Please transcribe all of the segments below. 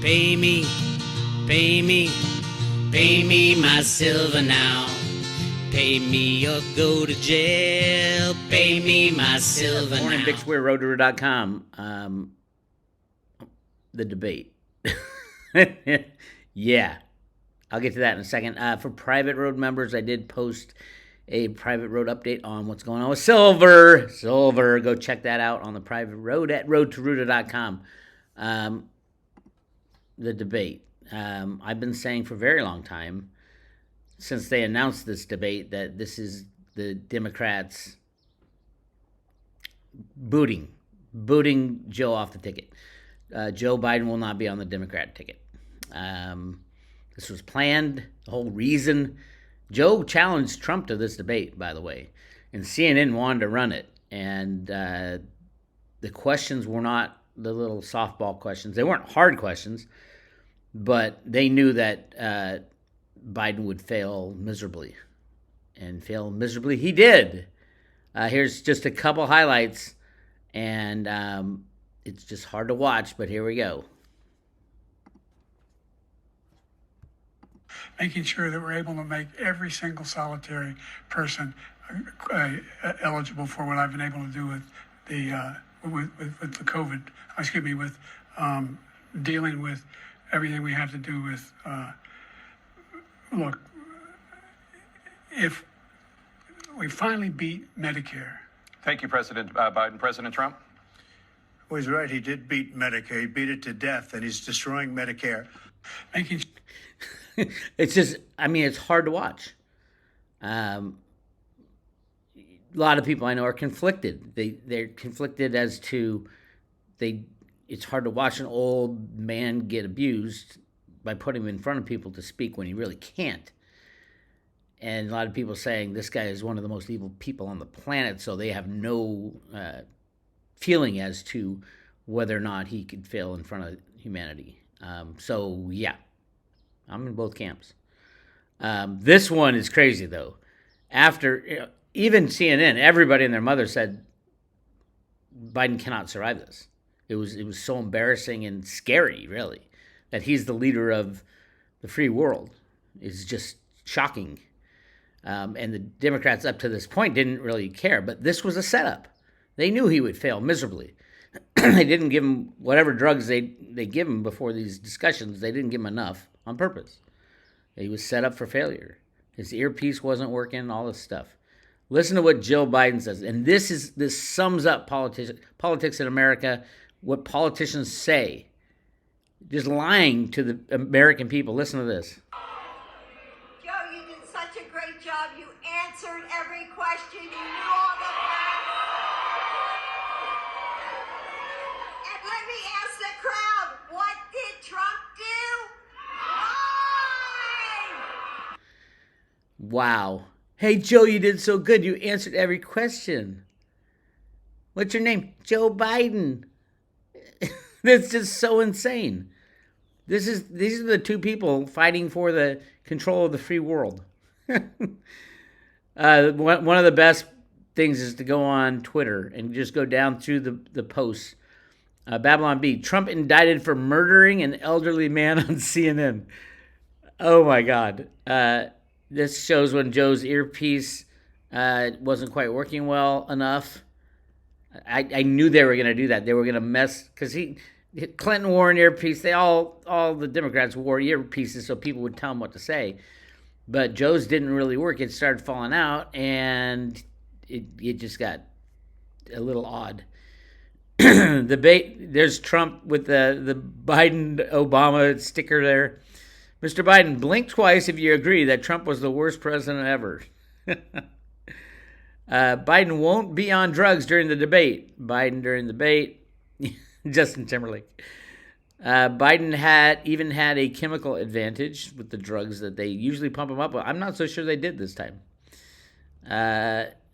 Pay me, pay me, pay me my silver now. Pay me or go to jail. Pay me my silver now. Morning, Bix Weir, roadtour.com. The debate. Yeah, I'll get to that in a second. For private road members, I did post a private road update on what's going on with Silver. Go check that out on the private road at roadtoruta.com. The debate. I've been saying for a very long time, since they announced this debate, that this is the Democrats booting Joe off the ticket. Joe Biden will not be on the Democrat ticket. This was planned. The whole reason Joe challenged Trump to this debate, by the way, and CNN wanted to run it. And the questions were not the little softball questions. They weren't hard questions, but they knew that Biden would fail miserably. And fail miserably he did. Here's just a couple highlights, and it's just hard to watch, but here we go. Making sure that we're able to make every single solitary person eligible for what I've been able to do with the COVID. With dealing with everything we have to do with. Look, if we finally beat Medicare. Thank you, President Biden. President Trump? Well, he's right. He did beat Medicare. He beat it to death, and he's destroying Medicare. It's just, it's hard to watch. A lot of people I know are conflicted. They're conflicted as to it's hard to watch an old man get abused by putting him in front of people to speak when he really can't. And a lot of people saying this guy is one of the most evil people on the planet, so they have no feeling as to whether or not he could fail in front of humanity. So, yeah, I'm in both camps. This one is crazy, though. After, even CNN, everybody and their mother said Biden cannot survive this. It was so embarrassing and scary, really, that he's the leader of the free world. It's just shocking. And the Democrats up to this point didn't really care, but this was a setup. They knew he would fail miserably. They didn't give him whatever drugs they give him before these discussions. They didn't give him enough on purpose. He was set up for failure. His earpiece wasn't working, all this stuff. Listen to what Joe Biden says. And this sums up politics in America, what politicians say. Just lying to the American people. Listen to this. Joe, you did such a great job. You answered every question. You knew all the facts. And let me ask the crowd, what did Trump do? Lie! Wow. Hey, Joe, you did so good. You answered every question. What's your name? Joe Biden. That's just so insane. These are the two people fighting for the control of the free world. One of the best things is to go on Twitter and just go down through the posts. Babylon B. Trump indicted for murdering an elderly man on CNN. Oh, my God. This shows when Joe's earpiece wasn't quite working well enough. I knew they were going to do that. They were going to mess, because Clinton wore an earpiece. All the Democrats wore earpieces so people would tell them what to say. But Joe's didn't really work. It started falling out, and it just got a little odd. There's Trump with the Biden-Obama sticker there. Mr. Biden, blink twice if you agree that Trump was the worst president ever. Biden won't be on drugs during the debate. Biden during the debate. Justin Timberlake. Biden even had a chemical advantage with the drugs that they usually pump him up with. I'm not so sure they did this time.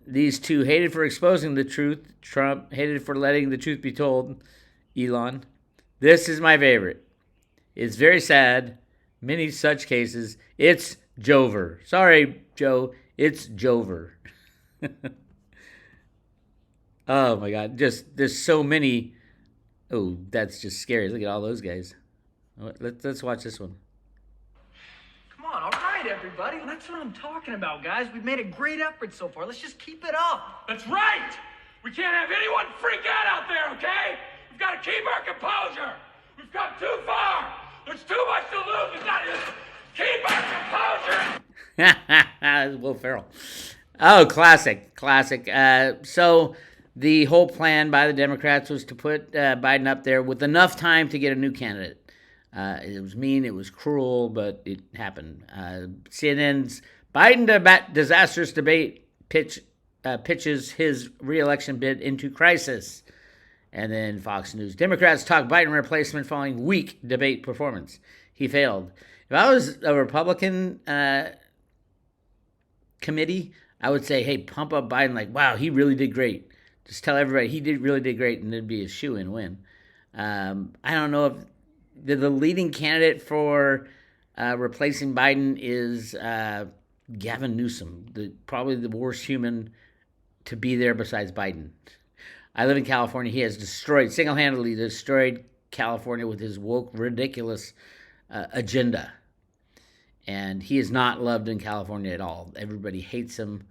These two hated for exposing the truth. Trump hated for letting the truth be told. Elon. This is my favorite. It's very sad. Many such cases. It's Jover. Sorry, Joe. It's Jover. Oh my God. There's so many. Oh, that's just scary. Look at all those guys. Let's watch this one. Come on, all right, everybody. That's what I'm talking about, guys. We've made a great effort so far. Let's just keep it up. That's right! We can't have anyone freak out there, okay? We've got to keep our composure. We've come too far. There's too much to lose. We've got to just keep our composure. Will Ferrell. Oh, classic. So the whole plan by the Democrats was to put Biden up there with enough time to get a new candidate. It was mean, it was cruel, but it happened. CNN's Biden disastrous debate pitches his re-election bid into crisis. And then Fox News, Democrats talk Biden replacement following weak debate performance. He failed. If I was a Republican committee, I would say, hey, pump up Biden like, wow, he really did great. Just tell everybody he really did great, and it'd be a shoo-in win. I don't know if the leading candidate for replacing Biden is Gavin Newsom, probably the worst human to be there besides Biden. I live in California. He has single-handedly destroyed California with his woke, ridiculous agenda. And he is not loved in California at all. Everybody hates him.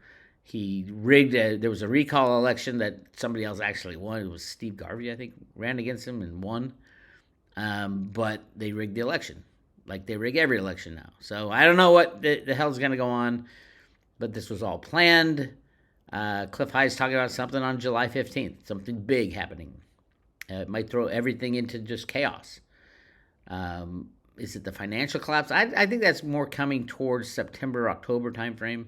He rigged, there was a recall election that somebody else actually won. It was Steve Garvey, I think, ran against him and won. But they rigged the election, like they rig every election now. So I don't know what the hell's going to go on, but this was all planned. Cliff High's talking about something on July 15th, something big happening. It might throw everything into just chaos. Is it the financial collapse? I think that's more coming towards September, October timeframe.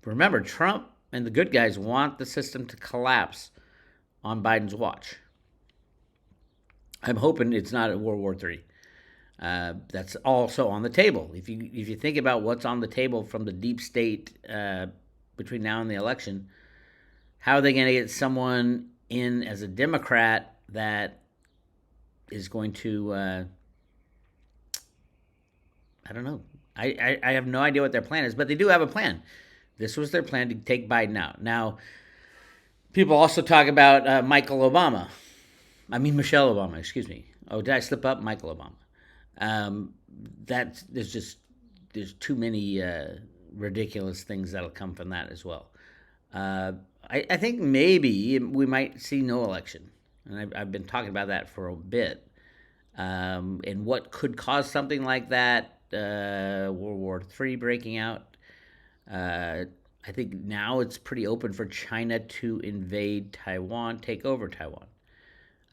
Remember, Trump and the good guys want the system to collapse on Biden's watch. I'm hoping it's not at World War III. That's also on the table. If you think about what's on the table from the deep state between now and the election, how are they going to get someone in as a Democrat that is going to, I don't know. I have no idea what their plan is, but they do have a plan. This was their plan to take Biden out. Now, people also talk about Michelle Obama, excuse me. Oh, did I slip up? Michael Obama. There's too many ridiculous things that'll come from that as well. I think maybe we might see no election. And I've been talking about that for a bit. And what could cause something like that, World War III breaking out. I think now it's pretty open for China to invade Taiwan, take over Taiwan.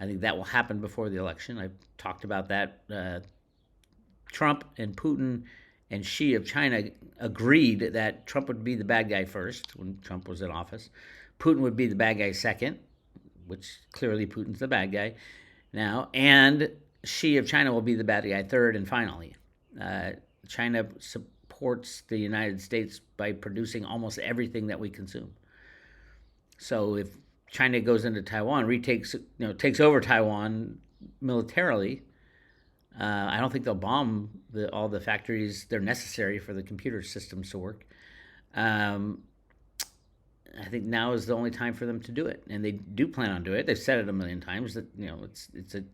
I think that will happen before the election. I've talked about that. Trump and Putin and Xi of China agreed that Trump would be the bad guy first when Trump was in office. Putin would be the bad guy second, which clearly Putin's the bad guy now. And Xi of China will be the bad guy third and finally. China supports the United States by producing almost everything that we consume. So if China goes into Taiwan, takes over Taiwan militarily, I don't think they'll bomb all the factories. They're necessary for the computer systems to work. I think now is the only time for them to do it, and they do plan on doing it. They've said it a million times that it's a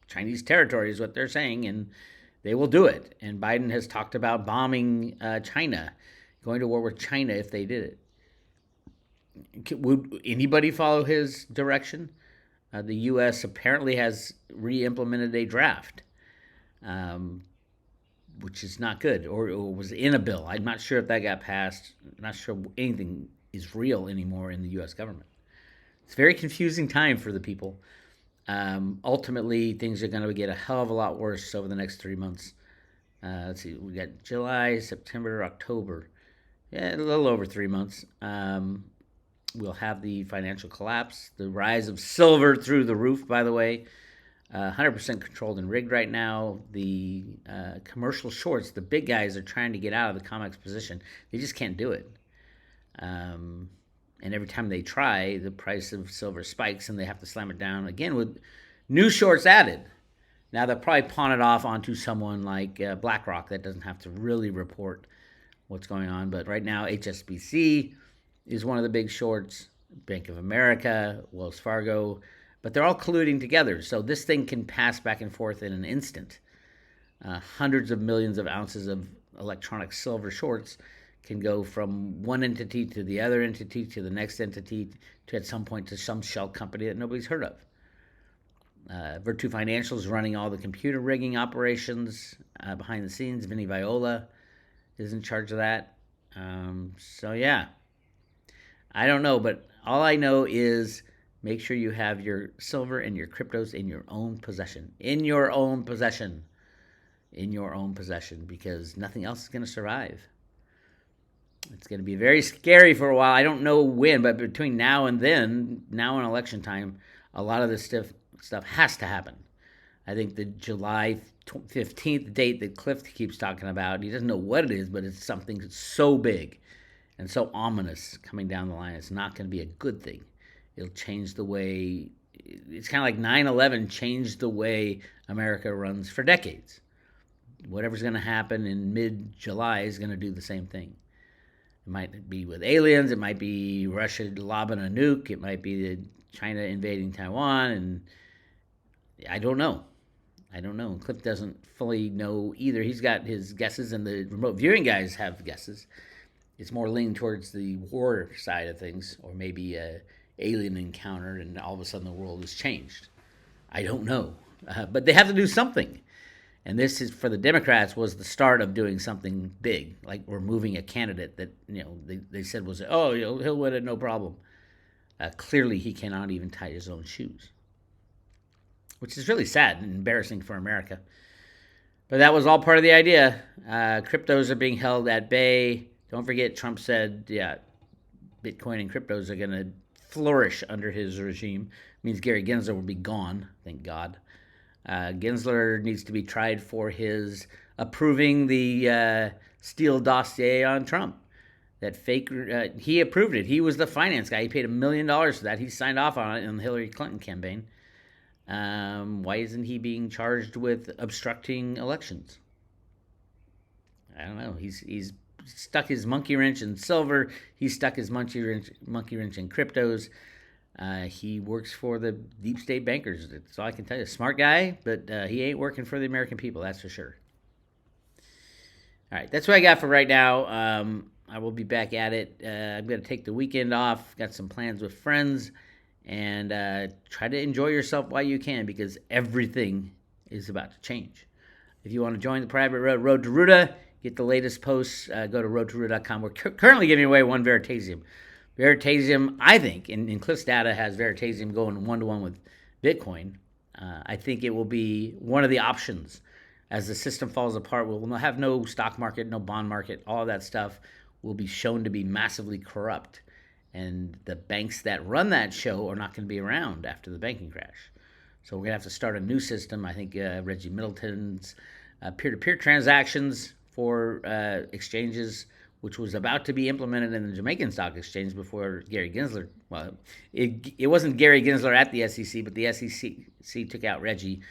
Chinese territory is what they're saying, and they will do it. And Biden has talked about bombing China, going to war with China if they did it. Would anybody follow his direction? The U.S. apparently has re-implemented a draft, which is not good, or was in a bill. I'm not sure if that got passed. I'm not sure anything is real anymore in the U.S. government. It's a very confusing time for the people. Ultimately, things are going to get a hell of a lot worse over the next 3 months. Let's see, we got July, September, October. Yeah, a little over 3 months. We'll have the financial collapse, the rise of silver through the roof, by the way. 100% controlled and rigged right now. The commercial shorts, the big guys are trying to get out of the COMEX position. They just can't do it. And every time they try, the price of silver spikes and they have to slam it down again with new shorts added. Now, they'll probably pawn it off onto someone like BlackRock that doesn't have to really report what's going on. But right now, HSBC is one of the big shorts, Bank of America, Wells Fargo. but they're all colluding together. So this thing can pass back and forth in an instant. Hundreds of millions of ounces of electronic silver shorts can go from one entity to the other entity to the next entity to at some point to some shell company that nobody's heard of. Virtu Financial is running all the computer rigging operations behind the scenes. Vinny Viola is in charge of that. So yeah, I don't know, but all I know is make sure you have your silver and your cryptos in your own possession. In your own possession. In your own possession, because nothing else is going to survive. It's going to be very scary for a while. I don't know when, but between now and then, now and election time, a lot of this stuff has to happen. I think the July 15th date that Cliff keeps talking about, he doesn't know what it is, but it's something so big and so ominous coming down the line. It's not going to be a good thing. It'll change the way, it's kind of like 9/11 changed the way America runs for decades. Whatever's going to happen in mid-July is going to do the same thing. It might be with aliens. It might be Russia lobbing a nuke. It might be China invading Taiwan. And I don't know. And Cliff doesn't fully know either. He's got his guesses, and the remote viewing guys have guesses. It's more leaning towards the war side of things, or maybe an alien encounter, and all of a sudden the world has changed. I don't know. But they have to do something. And this is, for the Democrats, was the start of doing something big, like removing a candidate that, they said was, he'll win it, no problem. Clearly, he cannot even tie his own shoes, which is really sad and embarrassing for America. But that was all part of the idea. Cryptos are being held at bay. Don't forget, Trump said, Bitcoin and cryptos are going to flourish under his regime. It means Gary Gensler will be gone, thank God. Gensler needs to be tried for his approving the Steele dossier on Trump. That fake, he approved it. He was the finance guy. He paid $1 million for that. He signed off on it in the Hillary Clinton campaign. Why isn't he being charged with obstructing elections? I don't know. He's stuck his monkey wrench in silver. He's stuck his monkey wrench in cryptos. He works for the deep state bankers. That's all I can tell you. Smart guy, but he ain't working for the American people, that's for sure. All right, that's what I got for right now. I will be back at it. I'm going to take the weekend off. Got some plans with friends. And try to enjoy yourself while you can, because everything is about to change. If you want to join the private Road to Ruta, get the latest posts, go to roadtoruta.com. We're currently giving away one Veritasium. Veritasium, I think, and Cliff's data has Veritasium going one-to-one with Bitcoin. I think it will be one of the options. As the system falls apart, we'll have no stock market, no bond market. All of that stuff will be shown to be massively corrupt. And the banks that run that show are not going to be around after the banking crash. So we're going to have to start a new system. I think Reggie Middleton's peer-to-peer transactions for exchanges, which was about to be implemented in the Jamaican Stock Exchange before Gary Gensler. Well, it wasn't Gary Gensler at the SEC, but the SEC took out Reggie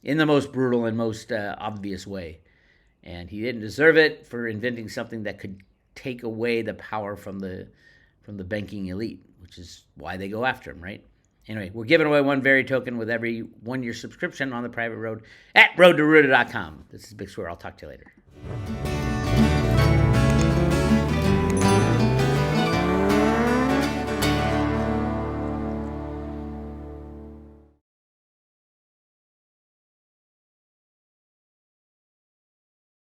in the most brutal and most obvious way. And he didn't deserve it for inventing something that could take away the power from the banking elite, which is why they go after him, right? Anyway, we're giving away one Veri token with every 1-year subscription on the private road at roadtoruta.com. This is Bix Weir. I'll talk to you later.